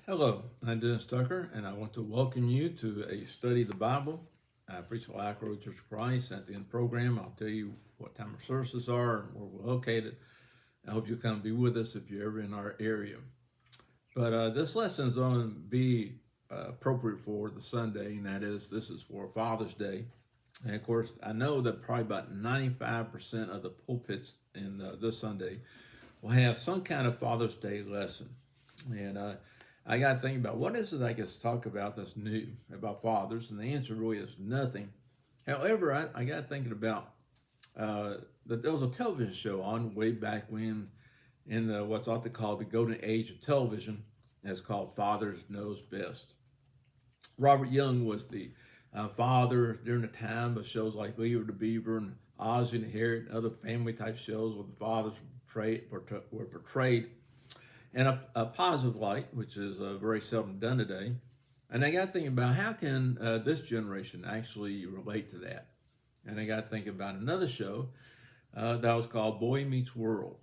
Hello, I'm Dennis Tucker, and I want to welcome you to a study of the Bible. I preach at Lilac Road Church of Christ. At the end of the program, I'll tell you what time our services are and where we're located. I hope you'll come be with us if you're ever in our area. But this lesson is going to be appropriate for the Sunday, and this is for Father's Day. And of course, I know that probably about 95% of the pulpits in this Sunday will have some kind of Father's Day lesson. And I got to think about what is it I can talk about that's new about fathers, and the answer really is nothing. However, I got thinking about that there was a television show on way back when in what's often called the golden age of television. It's called Fathers Knows Best. Robert Young was the father during the time of shows like Leave the Beaver and Ozzie and Harriet and other family type shows where the fathers were portrayed in a positive light, which is very seldom done today. And I got thinking about how can this generation actually relate to that. And I got thinking about another show that was called Boy Meets World.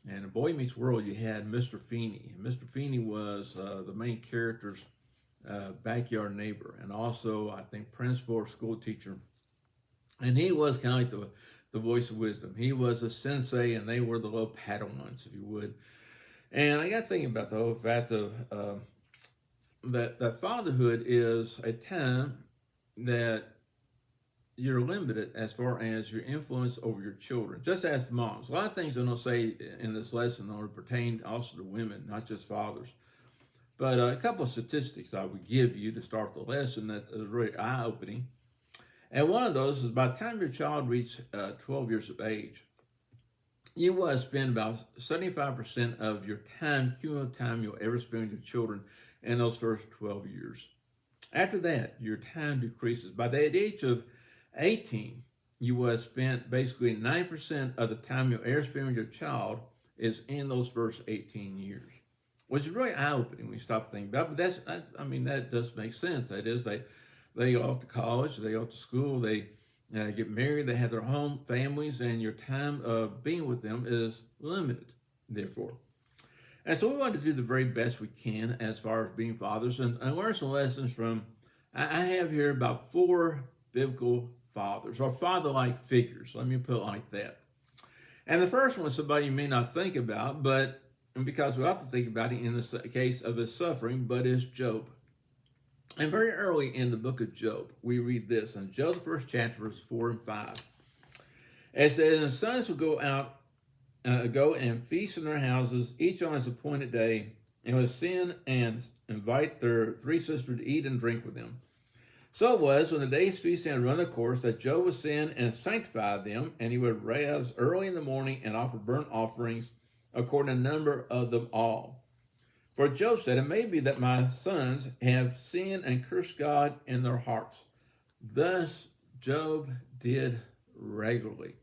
And in Boy Meets World, you had Mr. Feeney. And Mr. Feeney was the main character's backyard neighbor, and also I think principal or school teacher. And he was kind of like the voice of wisdom. He was a sensei, and they were the little Padawans, if you would. And I got thinking about the whole fact of that fatherhood is a time that you're limited as far as your influence over your children, just as moms. A lot of things I'm going to say in this lesson are pertain also to women, not just fathers. But a couple of statistics I would give you to start the lesson that is really eye-opening. And one of those is by the time your child reaches 12 years of age, you will spend about 75% of your time, cumulative time you'll ever spend with your children in those first 12 years. After that, your time decreases. By the age of 18, you will have spent basically 9% of the time you'll ever spend with your child is in those first 18 years, which is really eye-opening when you stop thinking about it. But that does make sense. That is, they go off to college, they go off to school, they get married, they have their home families, and your time of being with them is limited, therefore. And so we want to do the very best we can as far as being fathers and learn some lessons from, I have here about 4 biblical fathers, or father-like figures. Let me put it like that. And the first one is somebody you may not think about, but because we have to think about it in the case of his suffering, but is Job. And very early in the book of Job, we read this in Job, the first chapter, verses 4 and 5. It says, "And the sons will go and feast in their houses, each on his appointed day, and will send and invite their 3 sisters to eat and drink with them. So it was, when the day's feast had run the course, that Job would send and sanctify them, and he would rise early in the morning and offer burnt offerings according to the number of them all. For Job said, it may be that my sons have sinned and cursed God in their hearts. Thus Job did regularly."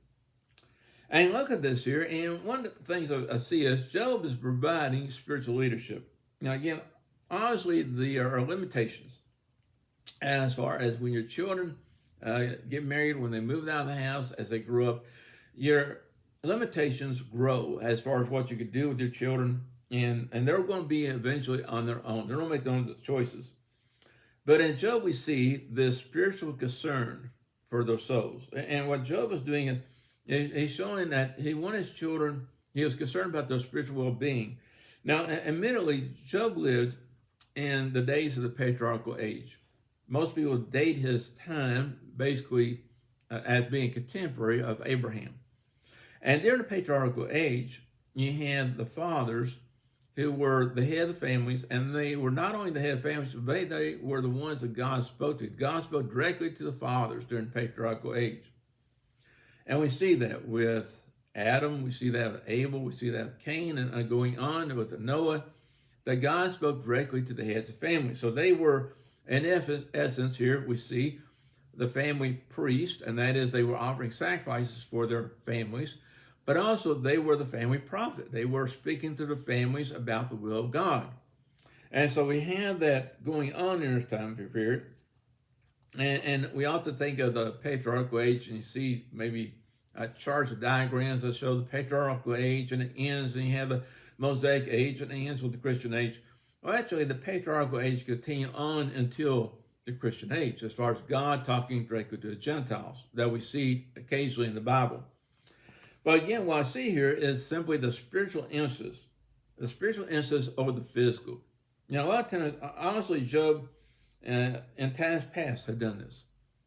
And look at this here, and one of the things I see is Job is providing spiritual leadership. Now again, honestly, there are limitations as far as when your children get married, when they move out of the house, as they grow up, your limitations grow as far as what you could do with your children, and they're going to be eventually on their own. They're going to make their own choices. But in Job, we see this spiritual concern for their souls. And what Job is doing is he's showing that he wanted his children, he was concerned about their spiritual well-being. Now, admittedly, Job lived in the days of the patriarchal age. Most people date his time basically as being contemporary of Abraham. And during the patriarchal age, you had the fathers who were the head of the families, and they were not only the head of families, but they were the ones that God spoke to. God spoke directly to the fathers during the patriarchal age. And we see that with Adam, we see that with Abel, we see that with Cain, and going on with Noah, that God spoke directly to the heads of families. So they were, in essence, here we see the family priest, and that is they were offering sacrifices for their families, but also they were the family prophet. They were speaking to the families about the will of God. And so we have that going on in this time period. And we ought to think of the patriarchal age, and you see maybe charts of diagrams that show the patriarchal age and it ends, and you have the Mosaic age and it ends with the Christian age. Well, actually, the patriarchal age continued on until the Christian age, as far as God talking directly to the Gentiles that we see occasionally in the Bible. But again, what I see here is simply the spiritual emphasis over the physical. Now, a lot of times, honestly, Job in times past had done this.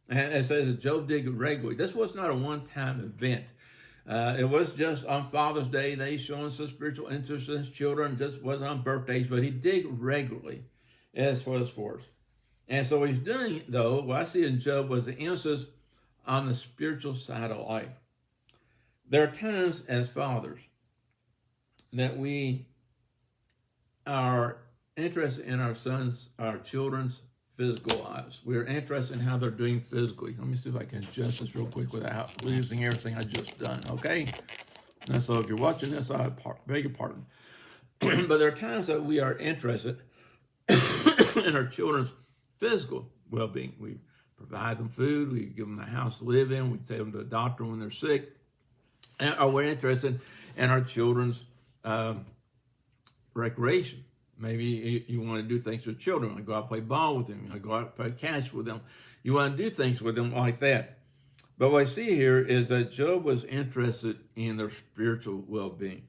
And it says that Job did it regularly. This was not a one-time event. It was just on Father's Day that he's showing some spiritual interest in his children. Just wasn't on birthdays, but he did regularly as far as for us. And so what he's doing, though, what I see in Job was the emphasis on the spiritual side of life. There are times as fathers that we are interested in our children's physical lives. We're interested in how they're doing physically. Let me see if I can adjust this real quick without losing everything I just done, okay? And so if you're watching this, I beg your pardon. But there are times that we are interested in our children's physical well-being. We provide them food, we give them a house to live in, we take them to a doctor when they're sick, or we're interested in our children's recreation. Maybe you want to do things with children. You want to go out and play ball with them. You want to go out and play catch with them. You want to do things with them like that. But what I see here is that Job was interested in their spiritual well-being.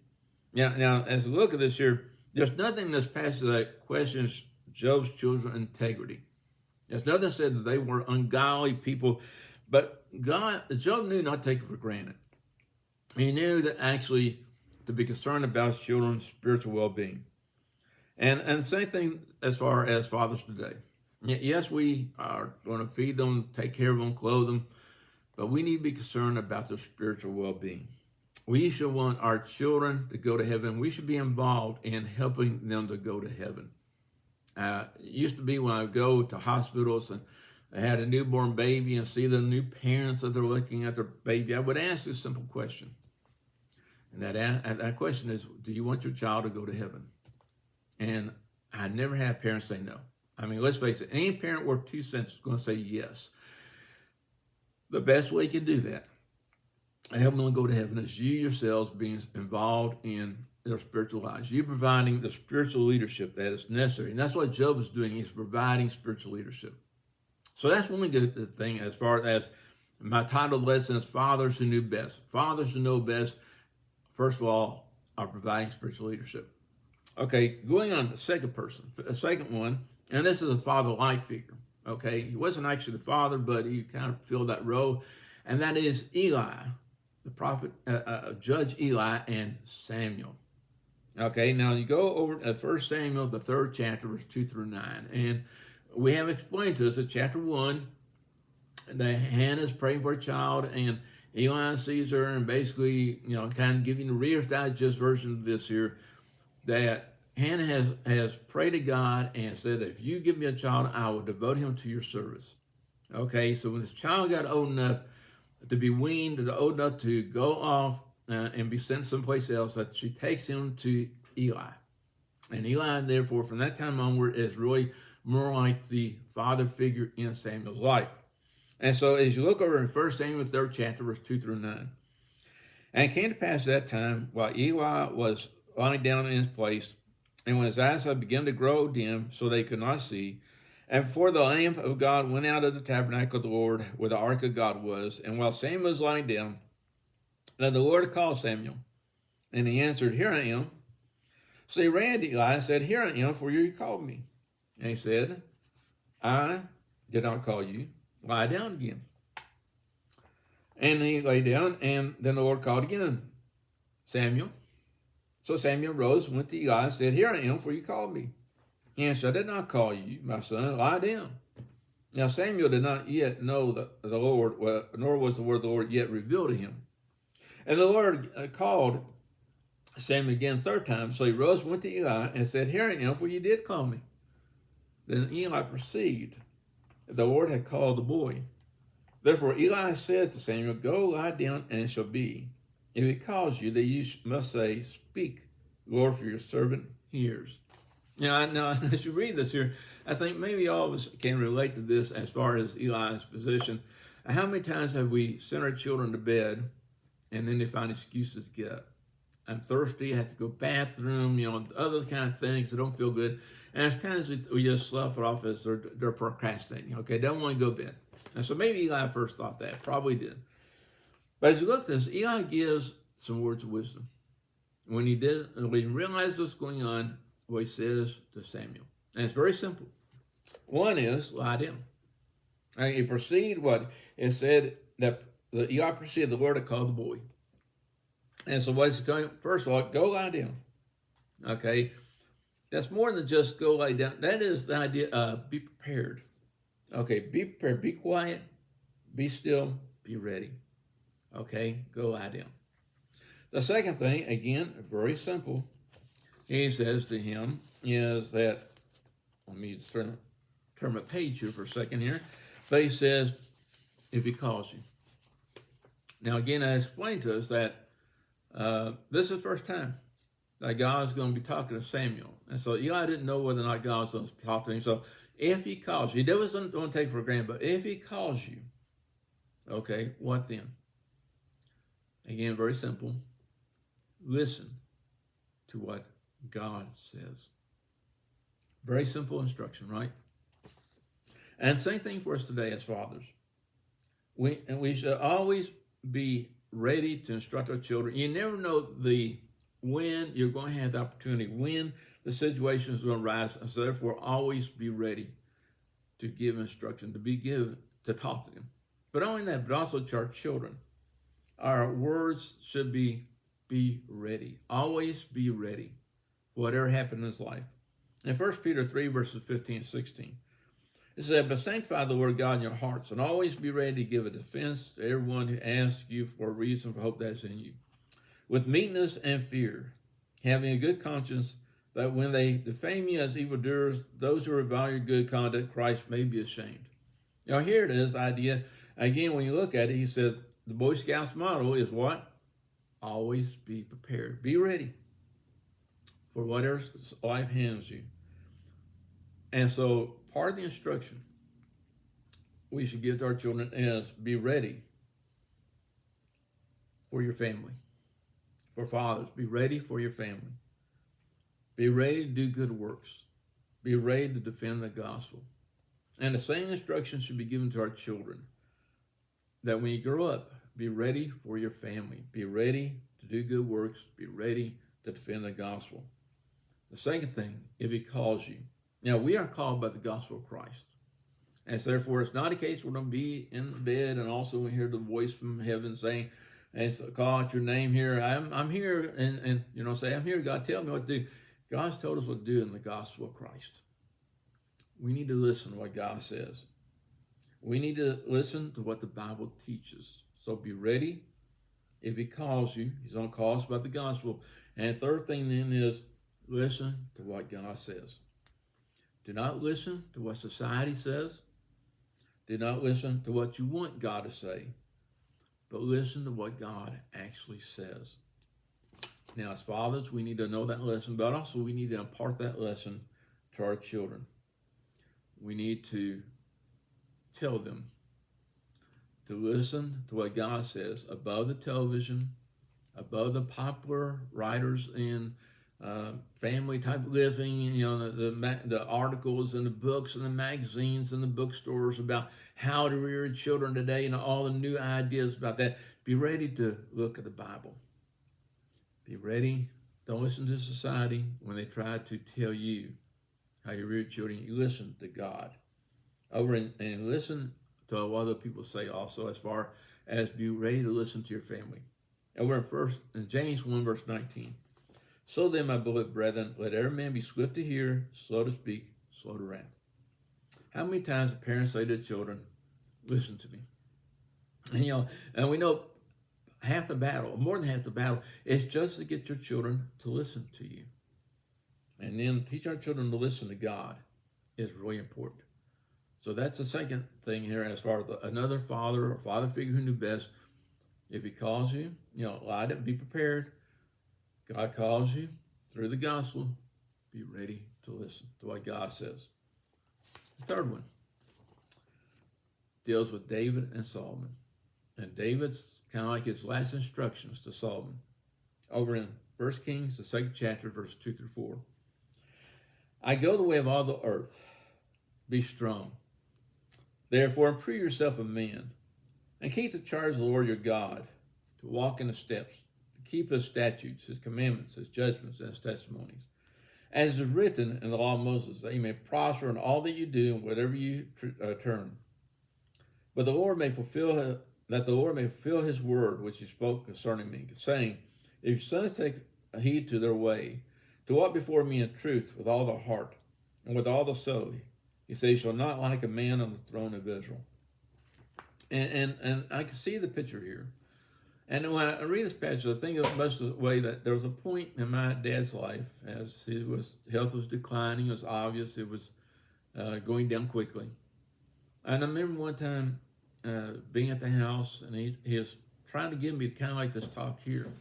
Now, as we look at this here, there's nothing in this passage that questions Job's children's integrity. There's nothing that said that they were ungodly people. But Job knew not to take it for granted. He knew that actually to be concerned about his children's spiritual well-being. And same thing as far as fathers today. Yes, we are going to feed them, take care of them, clothe them, but we need to be concerned about their spiritual well-being. We should want our children to go to heaven. We should be involved in helping them to go to heaven. It used to be when I would go to hospitals and I had a newborn baby and see the new parents that they're looking at their baby, I would ask this simple question. And that question is, do you want your child to go to heaven? And I never had parents say no. I mean, let's face it, any parent worth 2 cents is going to say yes. The best way you can do that, and help them go to heaven, is you yourselves being involved in their spiritual lives. You providing the spiritual leadership that is necessary. And that's what Job is doing. He's providing spiritual leadership. So that's one good thing as far as my title lesson is Fathers Who Knew Best. Fathers who know best, first of all, are providing spiritual leadership. Okay, going on to the second one, and this is a father-like figure. Okay, he wasn't actually the father, but he kind of filled that role, and that is Eli, the prophet, Judge Eli and Samuel. Okay, now you go over to 1 Samuel, the 3rd chapter, verse 2 through 9, and we have explained to us in chapter 1 that Hannah's praying for a child, and Eli sees her, and basically, kind of giving the Reader's Digest version of this here, that Hannah has prayed to God and said, if you give me a child, I will devote him to your service. Okay, so when this child got old enough to be weaned, old enough to go off and be sent someplace else, that she takes him to Eli. And Eli, therefore, from that time onward, is really more like the father figure in Samuel's life. And so as you look over in 1 Samuel, 3rd chapter, verse 2 through 9, and it came to pass that time, while Eli was lying down in his place, and when his eyes had begun to grow dim, so they could not see, and before the lamp of God went out of the tabernacle of the Lord, where the ark of God was, and while Samuel was lying down, then the Lord called Samuel, and he answered, here I am. So he ran to Eli and said, here I am, for you called me. And he said, I did not call you, lie down again. And he lay down, and then the Lord called again, Samuel. So Samuel rose, went to Eli, and said, here I am, for you called me. He answered, I did not call you, my son, lie down. Now Samuel did not yet know the Lord, nor was the word of the Lord yet revealed to him. And the Lord called Samuel again 3rd time. So he rose, went to Eli, and said, here I am, for you did call me. Then Eli perceived that the Lord had called the boy. Therefore Eli said to Samuel, go lie down, and it shall be, if he calls you, that you must say, speak, Lord, for your servant hears. Now, as you read this here, I think maybe all of us can relate to this as far as Eli's position. How many times have we sent our children to bed and then they find excuses to get up? I'm thirsty, I have to go bathroom, other kind of things that don't feel good. And at times we just slough it off as they're procrastinating. Okay, don't want to go to bed. And so maybe Eli first thought that, probably did. But as you look at this, Eli gives some words of wisdom. When he realized what's going on, what he says to Samuel. And it's very simple. One is, lie down. And he proceeded what? It said that Eli proceeded the Lord had called the boy. And so what is he telling him? First of all, go lie down. Okay? That's more than just go lie down. That is the idea of be prepared. Okay, be prepared. Be quiet. Be still. Be ready. Okay? Go lie down. The second thing, again, very simple, he says to him is that, let me turn my page here for a second here, but he says, if he calls you. Now, again, I explained to us that this is the first time that God is going to be talking to Samuel. And so Eli didn't know whether or not God was going to talk to him. So if he calls you, he doesn't want to take it for granted, but if he calls you, okay, what then? Again, very simple. Listen to what God says. Very simple instruction, right? And same thing for us today as fathers. We should always be ready to instruct our children. You never know when you're going to have the opportunity, when the situation is going to rise. And so therefore, always be ready to give instruction, to talk to them. But not only that, but also to our children. Our words should be ready. Always be ready. Whatever happened in his life. In 1 Peter 3, verses 15 and 16, it says, but sanctify the word of God in your hearts, and always be ready to give a defense to everyone who asks you for a reason for hope that's in you, with meekness and fear, having a good conscience, that when they defame you as evildoers, those who revile your good conduct, Christ may be ashamed. Now here it is, the idea. Again, when you look at it, he says, the Boy Scouts motto is what? Always be prepared. Be ready for whatever life hands you. And so part of the instruction we should give to our children is be ready for your family. For fathers, be ready for your family. Be ready to do good works. Be ready to defend the gospel. And the same instruction should be given to our children. That when you grow up, be ready for your family. Be ready to do good works. Be ready to defend the gospel. The second thing, if he calls you. Now, we are called by the gospel of Christ. And so therefore, it's not a case we're going to be in bed and also we hear the voice from heaven saying, and so call out your name here. I'm here, and say, I'm here, God, tell me what to do. God's told us what to do in the gospel of Christ. We need to listen to what God says. We need to listen to what the Bible teaches. So be ready. If he calls you, he's going to call us by the gospel. And the third thing then is listen to what God says. Do not listen to what society says. Do not listen to what you want God to say. But listen to what God actually says. Now, as fathers, we need to know that lesson, but also we need to impart that lesson to our children. We need to tell them to listen to what God says above the television, above the popular writers in family type living, the articles and the books and the magazines and the bookstores about how to rear children today, all the new ideas about that. Be ready to look at the Bible. Be ready. Don't listen to society when they try to tell you how you rear children. You listen to God. And listen to what other people say also, as far as be ready to listen to your family. And we're in James 1, verse 19. So then, my beloved brethren, let every man be swift to hear, slow to speak, slow to wrath. How many times do parents say to children, listen to me? And we know half the battle, more than half the battle, is just to get your children to listen to you. And then teach our children to listen to God is really important. So that's the second thing here, as far as another father or father figure who knew best. If he calls you, lie down, be prepared. God calls you through the gospel. Be ready to listen to what God says. The third one deals with David and Solomon. And David's kind of like his last instructions to Solomon. Over in 1 Kings, the second chapter, verse 2 through 4. I go the way of all the earth. Be strong. Therefore, improve yourself a man, and keep the charge of the Lord your God, to walk in his steps, to keep his statutes, his commandments, his judgments, and his testimonies. As is written in the law of Moses, that you may prosper in all that you do and whatever you turn. But the Lord may fulfill his word which he spoke concerning me, saying, if your sons take heed to their way, to walk before me in truth with all their heart and with all the soul, he says, you shall not like a man on the throne of Israel. And I can see the picture here. And when I read this passage, I think of most of the way that there was a point in my dad's life as his health was declining. It was obvious it was going down quickly. And I remember one time being at the house, and he was trying to give me kind of like this talk here.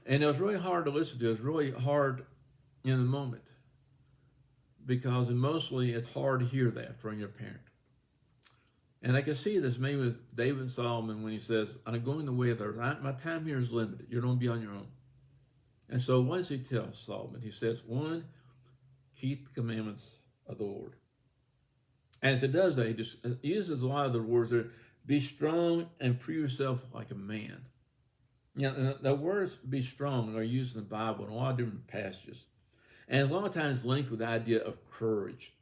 And it was really hard to listen to. It was really hard in the moment, because emotionally it's hard to hear that from your parent. And I can see this maybe with David Solomon when he says, I'm going the way of the earth. My time here is limited. You're going to be on your own. And so what does he tell Solomon? He says, one, keep the commandments of the Lord. As it does that, he just uses a lot of the words there. Be strong and prove yourself like a man. You know, the words be strong are used in the Bible in a lot of different passages. And a lot of times linked with the idea of courage.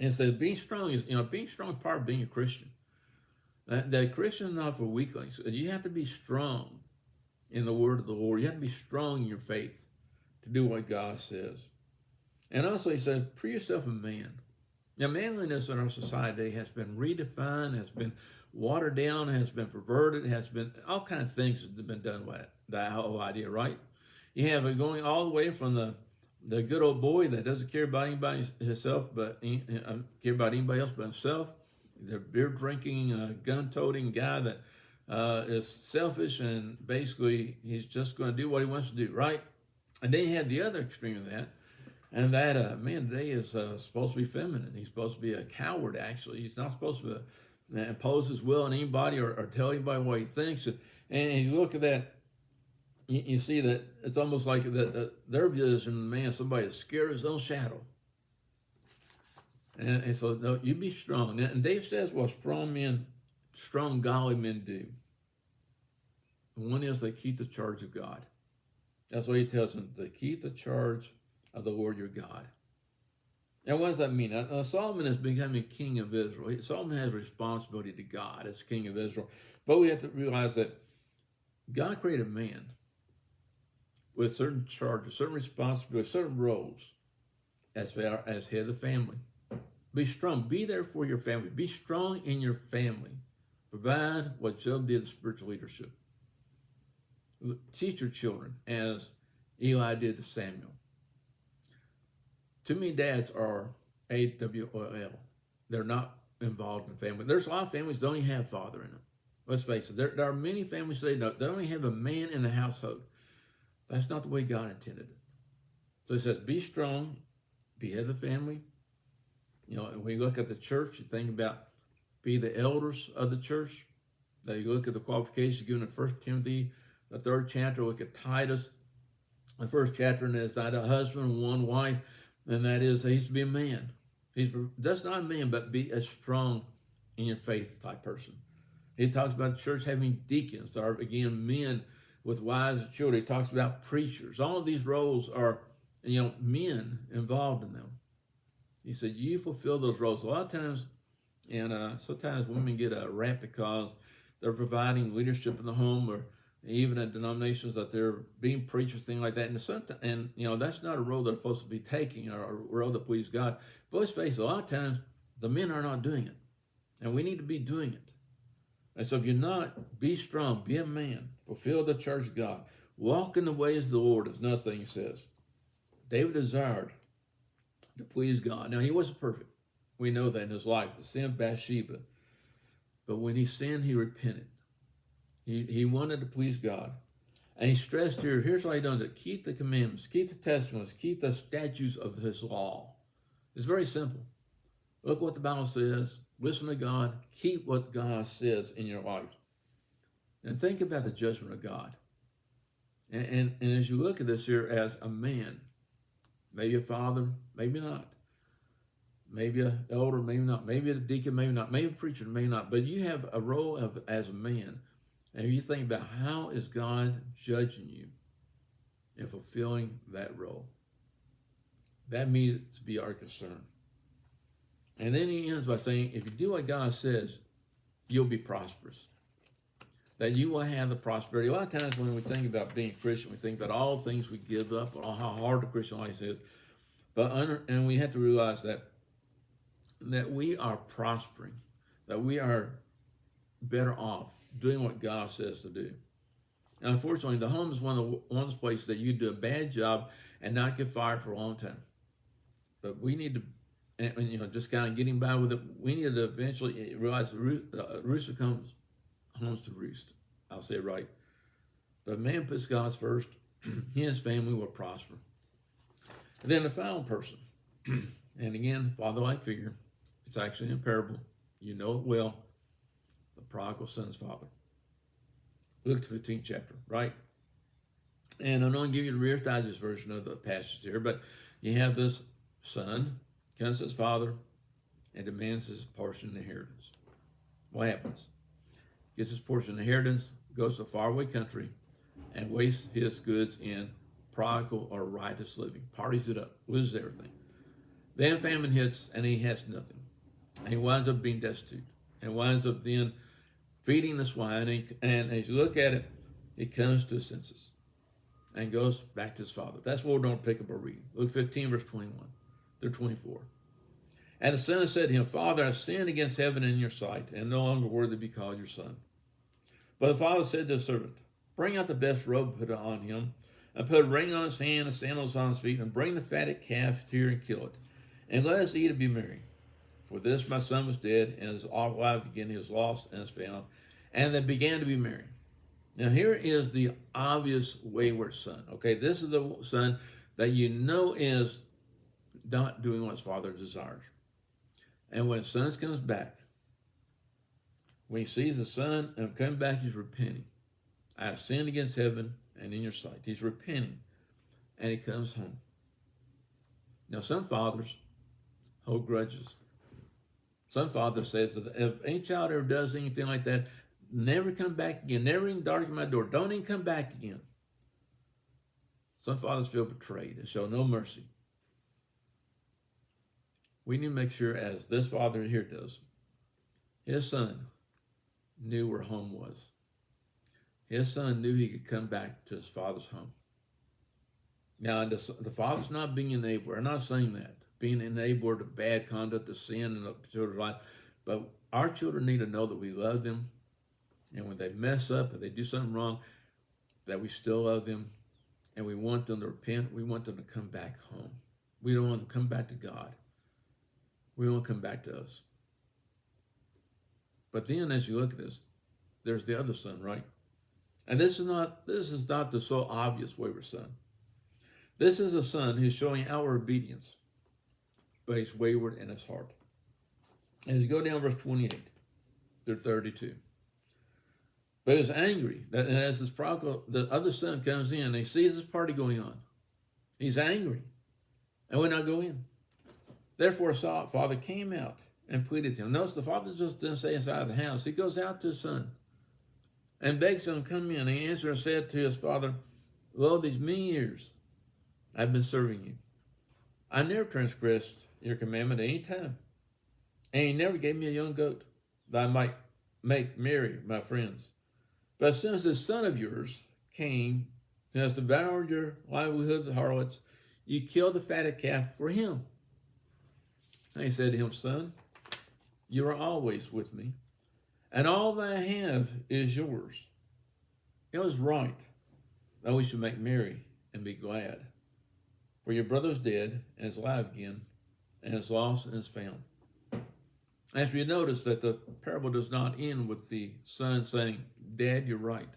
And so being strong is, being strong is part of being a Christian. That Christian is not for weaklings. You have to be strong in the word of the Lord. You have to be strong in your faith to do what God says. And also he said, prove yourself a man. Now, manliness in our society has been redefined, has been watered down, has been perverted, has been all kinds of things that have been done with that whole idea, right? You have it going all the way from the good old boy that doesn't care about anybody himself, but care about anybody else but himself. The beer drinking, gun toting guy that is selfish and basically he's just going to do what he wants to do, right? And then you have the other extreme of that, and that man today is supposed to be feminine. He's supposed to be a coward. Actually, he's not supposed to impose his will on anybody or tell anybody what he thinks. And you look at that. You see that it's almost like their vision of man, somebody is scared of his own shadow. And so, no, you be strong. And Dave says what strong, godly men do. One is they keep the charge of God. That's what he tells them, to keep the charge of the Lord your God. And what does that mean? Now, Solomon is becoming king of Israel. Solomon has responsibility to God as king of Israel. But we have to realize that God created man with certain charges, certain responsibilities, certain roles as head of the family. Be strong. Be there for your family. Be strong in your family. Provide what Job did in spiritual leadership. Teach your children as Eli did to Samuel. Too many dads are AWOL. They're not involved in family. There's a lot of families that don't even have father in them. Let's face it. There are many families today that don't even have a man in the household. That's not the way God intended it. So he says, be strong, be head of the family. When you look at the church, you think about be the elders of the church. That you look at the qualifications given in 1 Timothy, the 3rd chapter, look at Titus, the 1st chapter, and it's that a husband and one wife, and that is, he's to be a man. That's not a man, but be a strong in your faith type person. He talks about the church having deacons, or again, men with wives and children. He talks about preachers. All of these roles are, men involved in them. He said, you fulfill those roles. A lot of times, and sometimes women get a rap because they're providing leadership in the home, or even in denominations that they're being preachers, things like that. And that's not a role they're supposed to be taking, or a role to please God. But let's face it, a lot of times the men are not doing it. And we need to be doing it. And so if you're not, be strong, be a man, fulfill the charge of God, walk in the ways of the Lord, is another thing he says. David desired to please God. Now, he wasn't perfect. We know that in his life, the sin of Bathsheba. But when he sinned, he repented. He wanted to please God. And he stressed here, here's what he done, to keep the commandments, keep the testaments, keep the statutes of his law. It's very simple. Look what the Bible says. Listen to God. Keep what God says in your life. And think about the judgment of God. And as you look at this here as a man, maybe a father, maybe not. Maybe an elder, maybe not. Maybe a deacon, maybe not. Maybe a preacher, maybe not. But you have a role as a man. And you think about how is God judging you in fulfilling that role. That needs to be our concern. And then he ends by saying, if you do what God says, you'll be prosperous. That you will have the prosperity. A lot of times when we think about being Christian, we think about all the things we give up, or how hard the Christian life is. And we have to realize that we are prospering, that we are better off doing what God says to do. Now, unfortunately, the home is one of those places that you do a bad job and not get fired for a long time. But we need to, just kind of getting by with it. We need to eventually realize the rooster comes home to roost. I'll say it right. But man puts God first, he and his family will prosper. And then the final person, and again, father-like figure. It's actually in parable. You know it well. The prodigal son's father. Luke the 15th chapter, right? And I'm going to give you the Reader's Digest version of the passage here, but you have this son, comes to his father, and demands his portion of inheritance. What happens? Gets his portion of inheritance, goes to a faraway country, and wastes his goods in prodigal or riotous living. Parties it up, loses everything. Then famine hits, and he has nothing. And he winds up being destitute, and winds up then feeding the swine. And as you look at it, he comes to his senses and goes back to his father. That's what we're going to pick up our reading. Luke 15, verse 21 through 24. And the son said to him, Father, I sinned against heaven and in your sight, and no longer worthy to be called your son. But the father said to the servant, Bring out the best robe, put it on him, and put a ring on his hand and sandals on his feet, and bring the fatted calf here and kill it. And let us eat and be merry. For this my son was dead, and is alive again. He was lost and is found. And they began to be merry. Now here is the obvious wayward son. Okay, this is the son that you know is not doing what his father desires. And when his son comes back, when he sees the son and coming back, he's repenting. I have sinned against heaven and in your sight. He's repenting, and he comes home. Now some fathers hold grudges. Some father says that if any child ever does anything like that, never come back again. Never even darken my door. Don't even come back again. Some fathers feel betrayed and show no mercy. We need to make sure, as this father here does, his son knew where home was. His son knew he could come back to his father's home. Now, the father's not being an enabler. I'm not saying that. Being an enabler to bad conduct, to sin in the children's life. But our children need to know that we love them. And when they mess up, if they do something wrong, that we still love them. And we want them to repent. We want them to come back home. We don't want them to come back to God. We don't want to come back to us. But then as you look at this, there's the other son, right? And this is not the so obvious wayward son. This is a son who's showing outward obedience, but he's wayward in his heart. As you go down verse 28 through 32. But he was angry that as this prodigal, the other son comes in and he sees this party going on. He's angry and would not go in. Therefore his father came out and pleaded to him. Notice the father just didn't stay inside of the house. He goes out to his son and begs him to come in. And he answered and said to his father, Lo, these many years I've been serving you. I never transgressed your commandment at any time. And you never gave me a young goat that I might make merry my friends. But as soon as this son of yours came and has devoured your livelihood with harlots, you killed the fatted calf for him. And he said to him, Son, you are always with me, and all that I have is yours. It was right that we should make merry and be glad. For your brother is dead and is alive again, and is lost and is found. As we notice that the parable does not end with the son saying, Dad, you're right,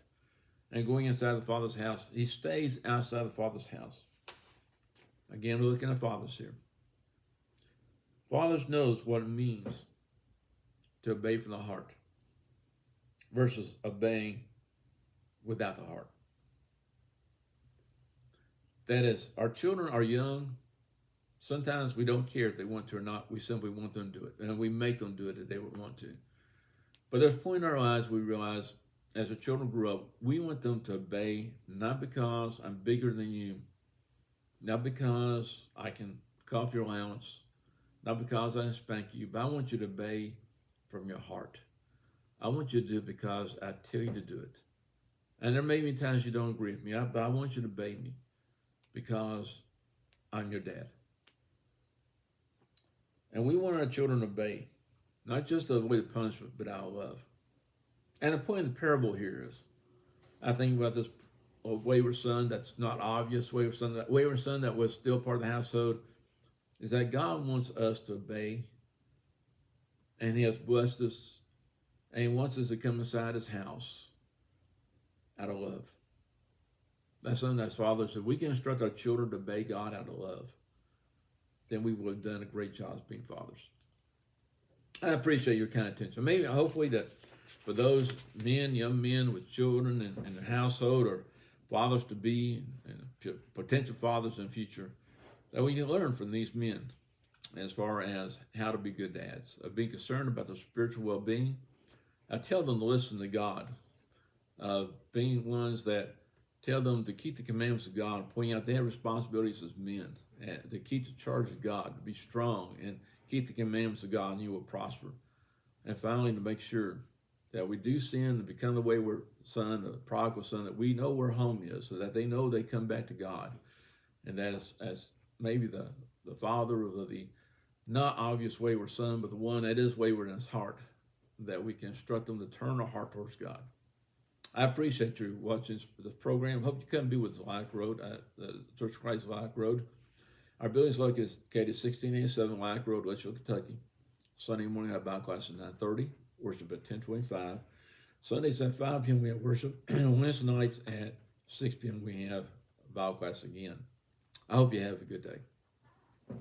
and going inside the father's house. He stays outside the father's house. Again, we're looking at fathers here. Fathers knows what it means to obey from the heart versus obeying without the heart. that is, our children are young. Sometimes we don't care if they want to or not. We simply want them to do it. And we make them do it if they would want to. But there's a point in our lives we realize as our children grow up, we want them to obey, not because I'm bigger than you, not because I can cut off your allowance, not because I can spank you, but I want you to obey from your heart. I want you to do it because I tell you to do it. And there may be times you don't agree with me, but I want you to obey me because I'm your dad. And we want our children to obey, not just a way of punishment, but out of love. And the point of the parable here is, I think about this wayward son that's not obvious, wayward son that was still part of the household, is that God wants us to obey, and he has blessed us, and he wants us to come inside his house out of love. That's something that Father said. We can instruct our children to obey God out of love. Then we would have done a great job as being fathers. I appreciate your kind attention. Maybe, hopefully, that for those men, young men with children in their household, or fathers to be, and potential fathers in the future, that we can learn from these men as far as how to be good dads, of being concerned about their spiritual well-being. I tell them to listen to God, being ones that tell them to keep the commandments of God, and pointing out they have responsibilities as men, to keep the charge of God, to be strong, and keep the commandments of God, and you will prosper. And finally, to make sure that we do sin and become the wayward son, the prodigal son, that we know where home is, so that they know they come back to God. And that is, as maybe the father of the not obvious wayward son, but the one that is wayward in his heart, that we can instruct them to turn their heart towards God. I appreciate you watching this program. Hope you come be with us Lilac Road, the Church of Christ Lilac Road. Our building is located at 1687 Lilac Road, Litchfield, Kentucky. Sunday morning, we have Bible class at 9:30, worship at 10:25. Sundays at 5 p.m. we have worship. Wednesday nights at 6 p.m. we have Bible class again. I hope you have a good day.